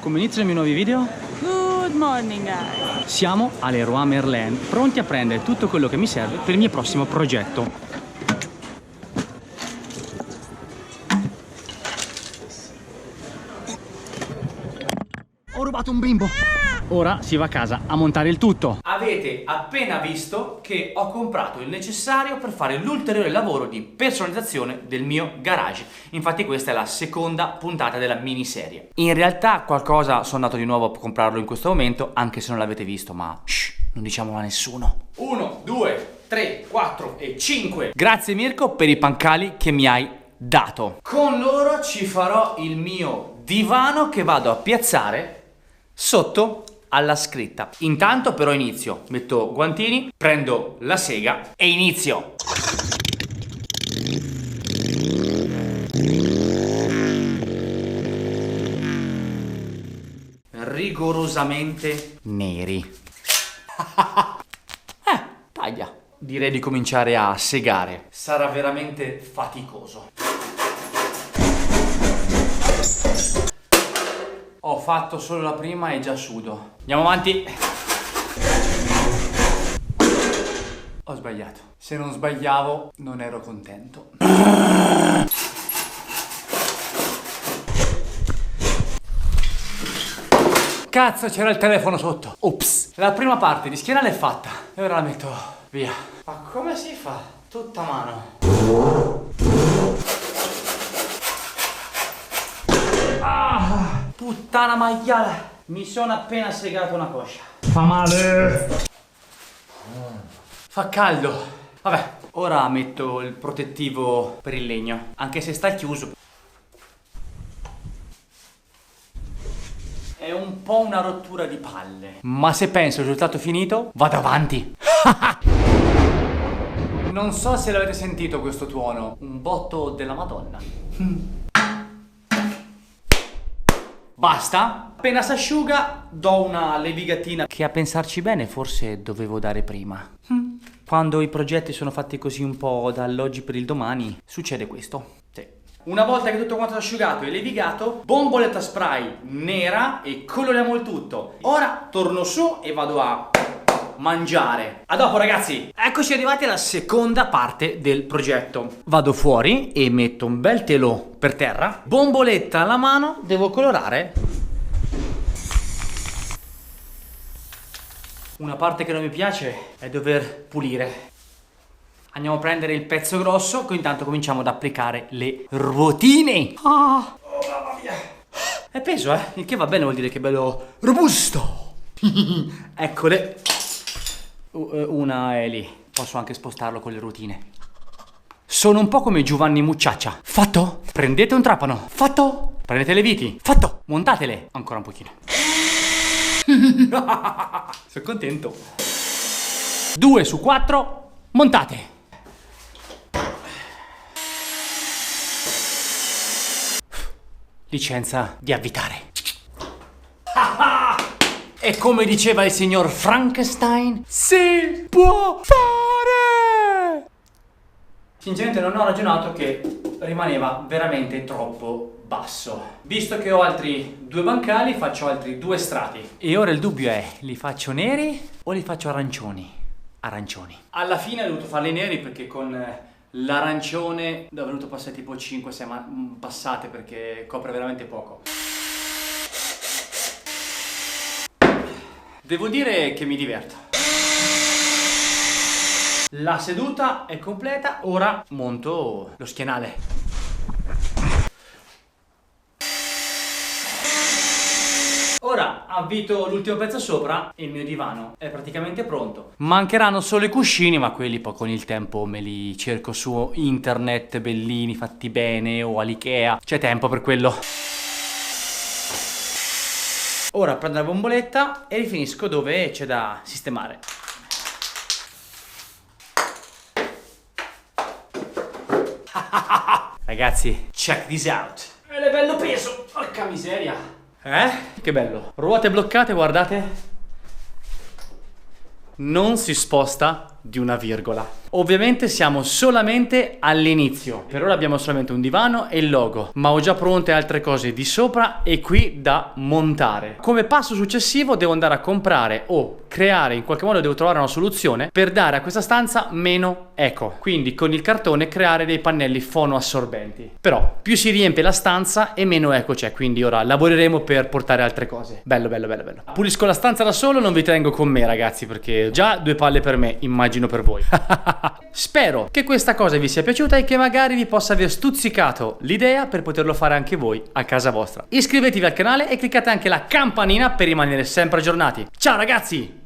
Come iniziano i miei nuovi video? Good morning guys. Siamo a Leroy Merlin, pronti a prendere tutto quello che mi serve per il mio prossimo progetto. Ho rubato un bimbo! Ora si va a casa a montare il tutto. Avete appena visto che ho comprato il necessario per fare l'ulteriore lavoro di personalizzazione del mio garage. Infatti questa è la seconda puntata della miniserie. In realtà qualcosa sono andato di nuovo a comprarlo in questo momento, anche se non l'avete visto, ma shh, non diciamolo a nessuno. 1, 2, 3, 4 e 5. Grazie Mirko per i pancali che mi hai dato. Con loro ci farò il mio divano che vado a piazzare sotto alla scritta. Intanto però inizio, metto guantini, prendo la sega e inizio. Rigorosamente neri. Taglia. Direi di cominciare a segare. Sarà veramente faticoso. Ho fatto solo la prima e già sudo. Andiamo avanti. Ho sbagliato. Se non sbagliavo non ero contento. Cazzo, c'era il telefono sotto. Ops. La prima parte di schienale è fatta. E ora la metto via. Ma come si fa? Tutta a mano. Puttana maiala, mi sono appena segato una coscia. Fa male! Fa caldo. Vabbè, ora metto il protettivo per il legno, anche se sta chiuso. È un po' una rottura di palle. Ma se penso al risultato finito, vado avanti. Non so se l'avete sentito questo tuono, un botto della Madonna. Basta? Appena si asciuga do una levigatina che a pensarci bene forse dovevo dare prima. Quando i progetti sono fatti così un po' dall'oggi per il domani succede questo. Sì. Una volta che tutto quanto è asciugato e levigato, bomboletta spray nera e coloriamo il tutto. Ora torno su e vado a mangiare. A dopo ragazzi. Eccoci arrivati alla seconda parte del progetto. Vado fuori e metto un bel telo per terra. Bomboletta alla mano, devo colorare. Una parte che non mi piace è dover pulire. Andiamo a prendere il pezzo grosso, intanto cominciamo ad applicare le ruotine. Oh mamma mia. È peso, il che va bene, vuol dire che è bello robusto. Eccole. Una è lì. Posso anche spostarlo con le rotine. Sono un po' come Giovanni Mucciaccia. Fatto? Prendete un trapano. Fatto? Prendete le viti. Fatto? Montatele. Ancora un pochino. Sono contento. 2 su 4. Montate. Licenza di avvitare. E come diceva il signor Frankenstein, si può fare! Sinceramente non ho ragionato che rimaneva veramente troppo basso. Visto che ho altri 2 bancali, faccio altri 2 strati. E ora il dubbio è, li faccio neri o li faccio arancioni? Arancioni. Alla fine ho dovuto farli neri perché con l'arancione ho dovuto passare tipo 5-6 passate perché copre veramente poco. Devo dire che mi diverto. La seduta è completa, ora monto lo schienale. Ora avvito l'ultimo pezzo sopra e il mio divano è praticamente pronto. Mancheranno solo i cuscini, ma quelli poi con il tempo me li cerco su internet, bellini, fatti bene, o all'Ikea. C'è tempo per quello. Ora prendo la bomboletta e rifinisco dove c'è da sistemare. Ragazzi, check this out. Ed è bello peso, porca miseria. Che bello. Ruote bloccate, guardate. Non si sposta di una virgola. Ovviamente siamo solamente all'inizio. Per ora abbiamo solamente un divano e il logo, ma ho già pronte altre cose di sopra e qui da montare. Come passo successivo devo andare a comprare o creare, in qualche modo devo trovare una soluzione per dare a questa stanza meno eco. Quindi con il cartone creare dei pannelli fonoassorbenti. Però più si riempie la stanza e meno eco c'è, quindi ora lavoreremo per portare altre cose. Bello, bello, bello, bello. Pulisco la stanza da solo, non vi tengo con me ragazzi, perché già 2 palle per me, immagino per voi. Spero che questa cosa vi sia piaciuta e che magari vi possa aver stuzzicato l'idea per poterlo fare anche voi a casa vostra. Iscrivetevi al canale e cliccate anche la campanina per rimanere sempre aggiornati. Ciao ragazzi!